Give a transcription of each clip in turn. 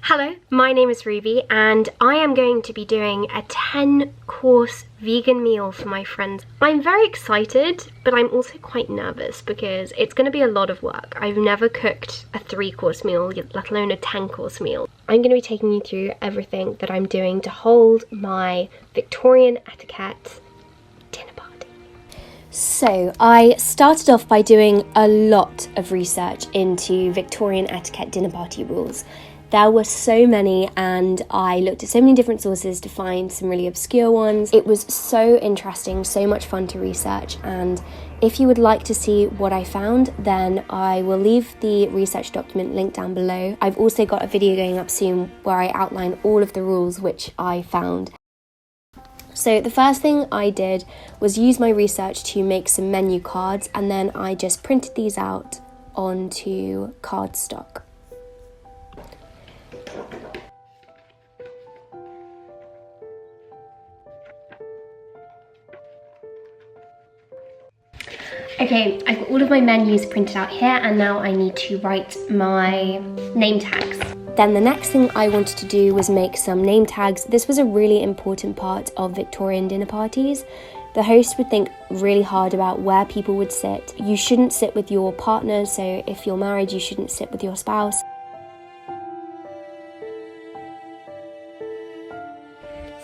Hello, my name is Ruby and I am going to be doing a 10-course vegan meal for my friends. I'm very excited, but I'm also quite nervous because it's going to be a lot of work. I've never cooked a 3-course meal, let alone a 10-course meal. I'm going to be taking you through everything that I'm doing to hold my Victorian Etiquette dinner party. So I started off by doing a lot of research into Victorian Etiquette dinner party rules. There were so many and I looked at so many different sources to find some really obscure ones. It was so interesting, so much fun to research, and if you would like to see what I found, then I will leave the research document linked down below. I've also got a video going up soon where I outline all of the rules which I found. So the first thing I did was use my research to make some menu cards, and then I just printed these out onto cardstock. Okay, I've got all of my menus printed out here and now I need to write my name tags. Then the next thing I wanted to do was make some name tags. This was a really important part of Victorian dinner parties. The host would think really hard about where people would sit. You shouldn't sit with your partner, so if you're married, you shouldn't sit with your spouse.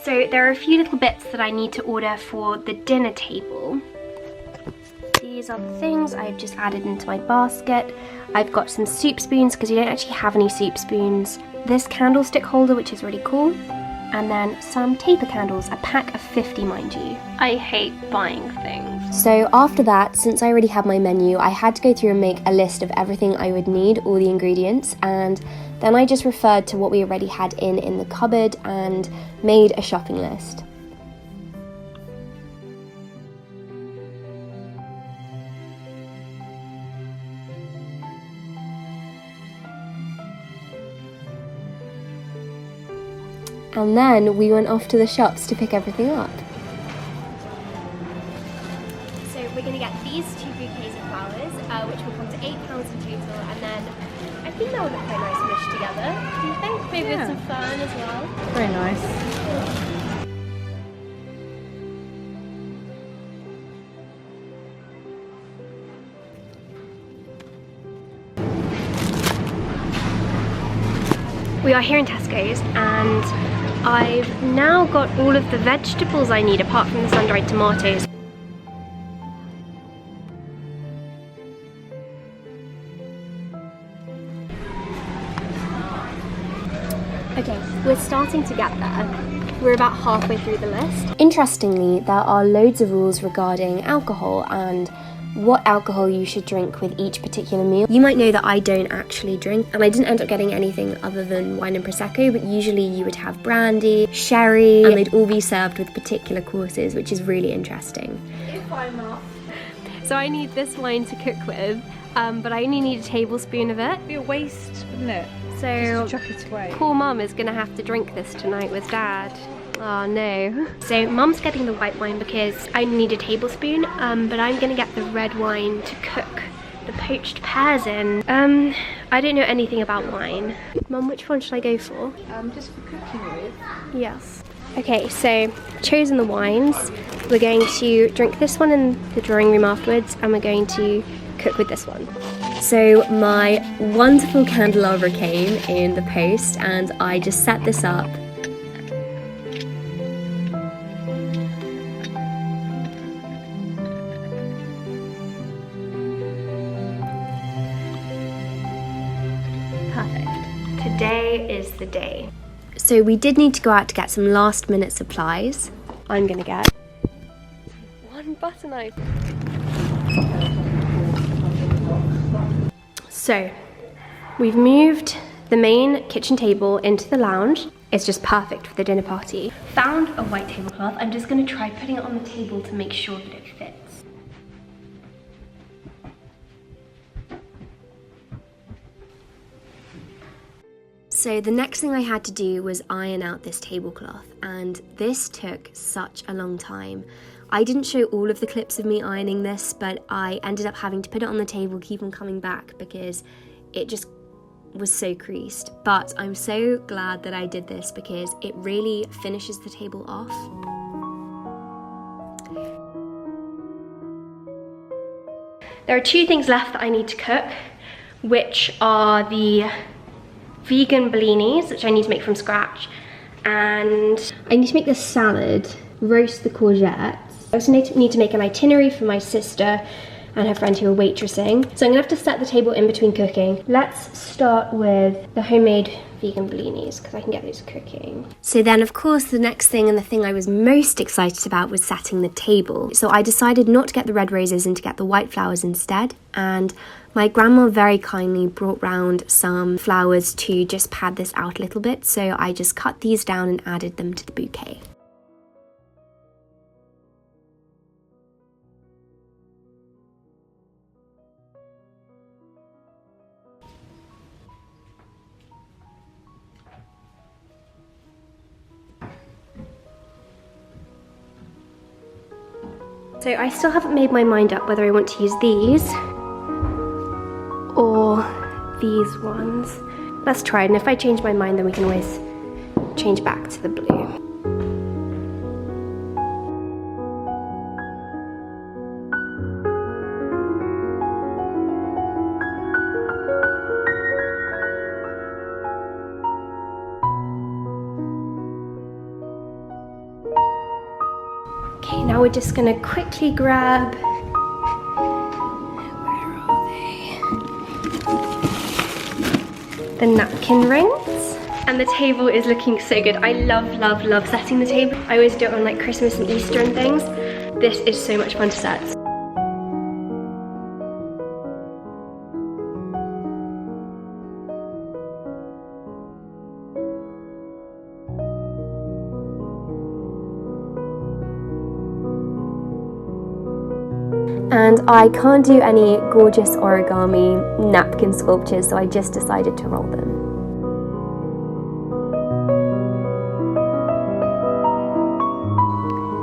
So there are a few little bits that I need to order for the dinner table. These are the things I've just added into my basket. I've got some soup spoons because you don't actually have any soup spoons. This candlestick holder, which is really cool. And then some taper candles, a pack of 50, mind you. I hate buying things. So after that, since I already had my menu, I had to go through and make a list of everything I would need, all the ingredients, and then I just referred to what we already had in the cupboard and made a shopping list. And then we went off to the shops to pick everything up. So we're going to get these 2 bouquets of flowers, which will come to £8 in total, and then I think they'll look quite nice mushed together. Do you think? Maybe with some fern as well. Very nice. We are here in Tesco's and I've now got all of the vegetables I need apart from the sun-dried tomatoes. Okay, we're starting to get there. We're about halfway through the list. Interestingly, there are loads of rules regarding alcohol and what alcohol you should drink with each particular meal. You might know that I don't actually drink, and I didn't end up getting anything other than wine and prosecco, but usually you would have brandy, sherry, and they'd all be served with particular courses, which is really interesting. If I'm not. So I need this wine to cook with, but I only need a tablespoon of it. It'd be a waste, wouldn't it? So just chuck it away. Poor mum is gonna have to drink this tonight with dad. Oh no. So mum's getting the white wine because I need a tablespoon, but I'm gonna get the red wine to cook the poached pears in. I don't know anything about wine. Mum, which one should I go for? Just for cooking with. Yes. Okay, so chosen the wines. We're going to drink this one in the drawing room afterwards, and we're going to cook with this one. So my wonderful candelabra came in the post, and I just set this up. Perfect. Today is the day. So we did need to go out to get some last minute supplies. I'm gonna get one butter knife. So we've moved the main kitchen table into the lounge. It's just perfect for the dinner party. Found a white tablecloth. I'm just gonna try putting it on the table to make sure that it fits. So the next thing I had to do was iron out this tablecloth, and this took such a long time. I didn't show all of the clips of me ironing this, but I ended up having to put it on the table, keep on coming back because it just was so creased, but I'm so glad that I did this because it really finishes the table off. There are two things left that I need to cook, which are the vegan Bellinis, which I need to make from scratch, and I need to make this salad, roast the courgettes. I also need to make an itinerary for my sister and her friend who are waitressing. So I'm gonna have to set the table in between cooking. Let's start with the homemade vegan Bellinis because I can get those cooking. So then of course the next thing, and the thing I was most excited about, was setting the table. So I decided not to get the red roses and to get the white flowers instead, and my grandma very kindly brought round some flowers to just pad this out a little bit, so I just cut these down and added them to the bouquet. So I still haven't made my mind up whether I want to use these or these ones. Let's try it, and if I change my mind then we can always change back to the blue. Okay, now we're just gonna quickly grab, where are they? The napkin rings. And the table is looking so good. I love setting the table. I always do it on like Christmas and Easter and things. This is so much fun to set. And I can't do any gorgeous origami napkin sculptures, so I just decided to roll them.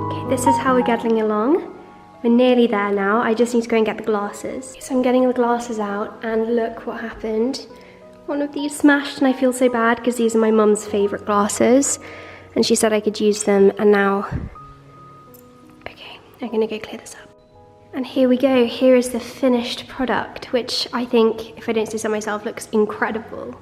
Okay, this is how we're getting along. We're nearly there now. I just need to go and get the glasses. So I'm getting the glasses out, and look what happened. One of these smashed, and I feel so bad because these are my mum's favourite glasses, and she said I could use them, and now... Okay, I'm gonna go clear this up. And here we go, here is the finished product, which I think, if I don't say so myself, looks incredible.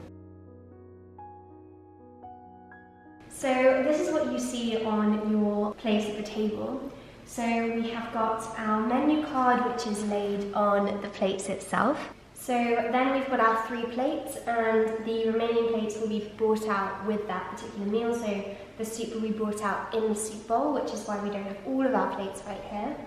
So this is what you see on your place at the table. So we have got our menu card, which is laid on the plates itself. So then we've got our 3 plates, and the remaining plates will be brought out with that particular meal. So the soup will be brought out in the soup bowl, which is why we don't have all of our plates right here.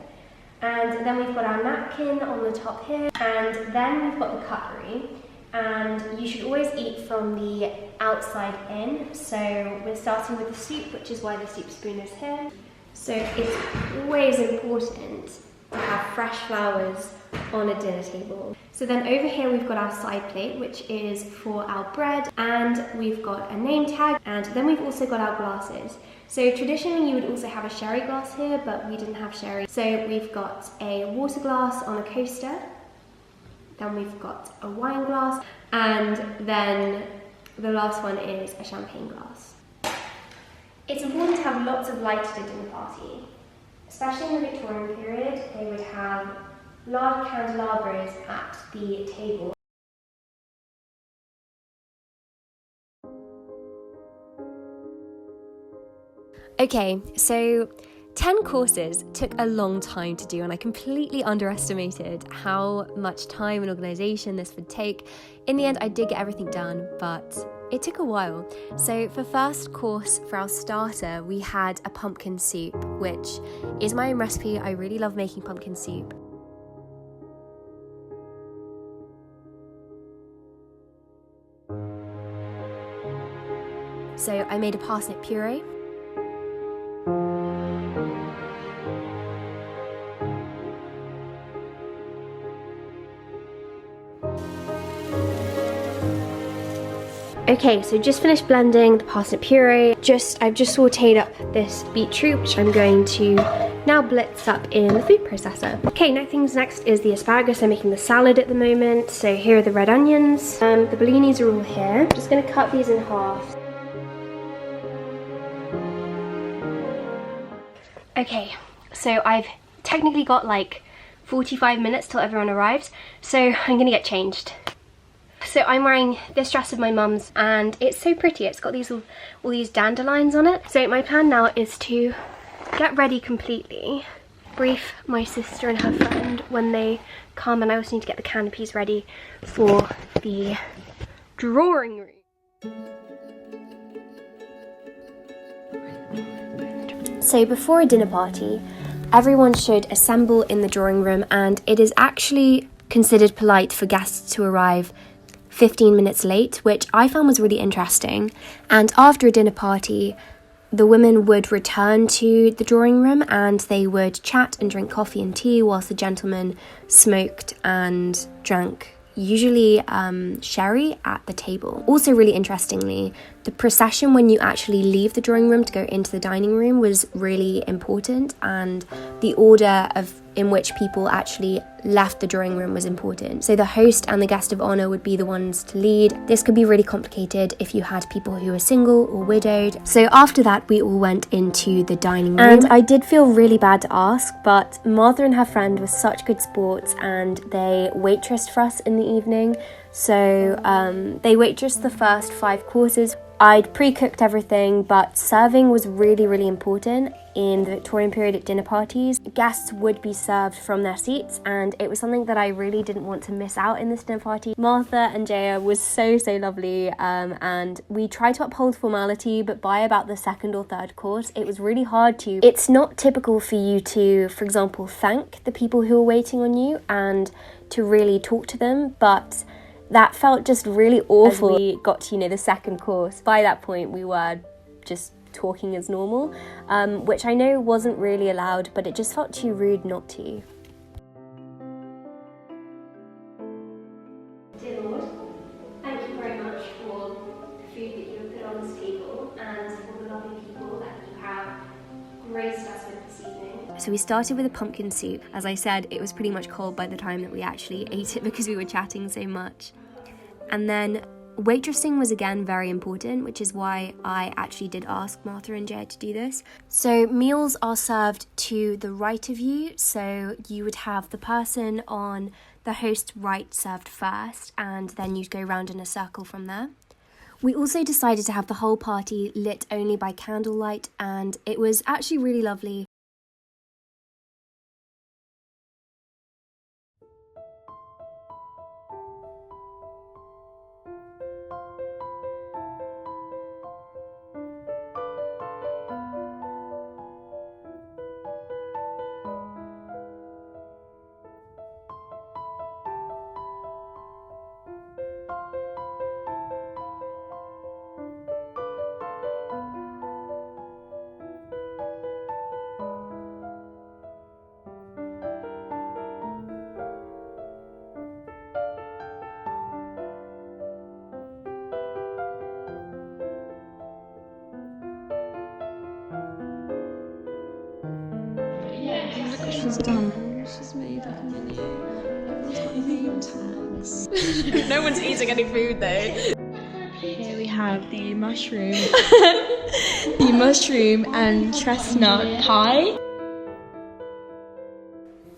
And then we've got our napkin on the top here, and then we've got the cutlery. And you should always eat from the outside in. So we're starting with the soup, which is why the soup spoon is here. So it's always important to have fresh flowers on a dinner table. So then over here we've got our side plate, which is for our bread, and we've got a name tag, and then we've also got our glasses. So traditionally you would also have a sherry glass here, but we didn't have sherry. So we've got a water glass on a coaster, then we've got a wine glass, and then the last one is a champagne glass. It's important to have lots of light at a dinner party. Especially in the Victorian period, they would have large candelabras at the table. Okay, so 10 courses took a long time to do, and I completely underestimated how much time and organisation this would take. In the end, I did get everything done, but it took a while. So for first course, for our starter, we had a pumpkin soup, which is my own recipe. I really love making pumpkin soup. So I made a parsnip puree. Okay, so just finished blending the parsnip puree. I've just sauteed up this beetroot, which I'm going to now blitzed up in the food processor. Okay, next is the asparagus. I'm making the salad at the moment. So here are the red onions. The bellinis are all here. I'm just going to cut these in half. Okay, so I've technically got like 45 minutes till everyone arrives, so I'm gonna get changed. So I'm wearing this dress of my mum's and it's so pretty. It's got these all these dandelions on it. So my plan now is to get ready completely, brief my sister and her friend when they come, and I also need to get the canopies ready for the drawing room. So before a dinner party, everyone should assemble in the drawing room, and it is actually considered polite for guests to arrive 15 minutes late, which I found was really interesting. And after a dinner party, the women would return to the drawing room and they would chat and drink coffee and tea whilst the gentlemen smoked and drank, usually sherry, at the table. Also, really interestingly, the procession when you actually leave the drawing room to go into the dining room was really important, and the order in which people actually left the drawing room was important. So the host and the guest of honour would be the ones to lead. This could be really complicated if you had people who were single or widowed. So after that, we all went into the dining room. And I did feel really bad to ask, but Martha and her friend were such good sports and they waitressed for us in the evening. So they waitressed the first 5 courses. I'd pre-cooked everything, but serving was really, really important in the Victorian period at dinner parties. Guests would be served from their seats, and it was something that I really didn't want to miss out in this dinner party. Martha and Jaya was so lovely, and we tried to uphold formality, but by about the 2nd or 3rd course, it was really hard to. It's not typical for you to, for example, thank the people who are waiting on you and to really talk to them, but that felt just really awful. As we got to, the 2nd course, by that point we were just talking as normal, which I know wasn't really allowed, but it just felt too rude not to. Dear Lord, thank you very much for the food that you have put on this table and for the lovely people that you have graced us with this evening. So we started with a pumpkin soup. As I said, it was pretty much cold by the time that we actually ate it because we were chatting so much. And then waitressing was again very important, which is why I actually did ask Martha and Jay to do this. So meals are served to the right of you, so you would have the person on the host's right served first, and then you'd go round in a circle from there. We also decided to have the whole party lit only by candlelight, and it was actually really lovely. She's done. She's made like a menu. Everyone's got name tags. No one's eating any food though. Here we have the mushroom, and chestnut pie.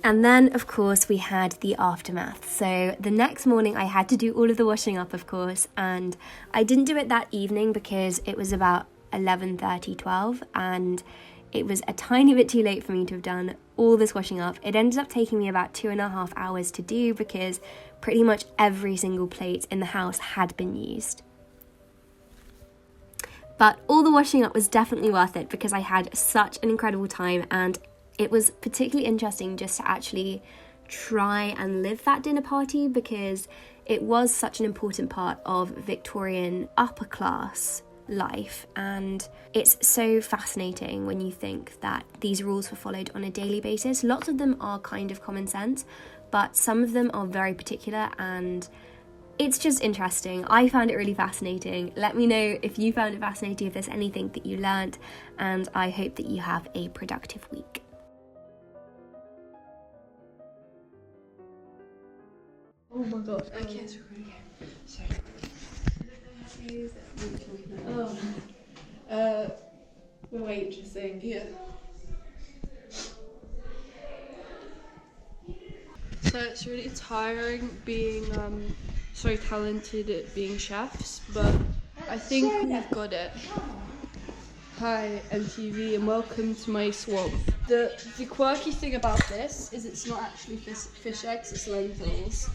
And then, of course, we had the aftermath. So the next morning I had to do all of the washing up, of course, and I didn't do it that evening because it was about 11:30, 12, and it was a tiny bit too late for me to have done all this washing up. It ended up taking me about 2.5 hours to do because pretty much every single plate in the house had been used. But all the washing up was definitely worth it because I had such an incredible time, and it was particularly interesting just to actually try and live that dinner party because it was such an important part of Victorian upper class life, and it's so fascinating when you think that these rules were followed on a daily basis. Lots of them are kind of common sense, but some of them are very particular, and it's just interesting. I found it really fascinating. Let me know if you found it fascinating, if there's anything that you learnt, and I hope that you have a productive week. my god. Okay, it's recording. Sorry. We're waitressing. Yeah. So it's really tiring being so talented at being chefs, but I think we've got it. Hi MTV and welcome to my swamp. The quirky thing about this is it's not actually fish eggs, it's lentils.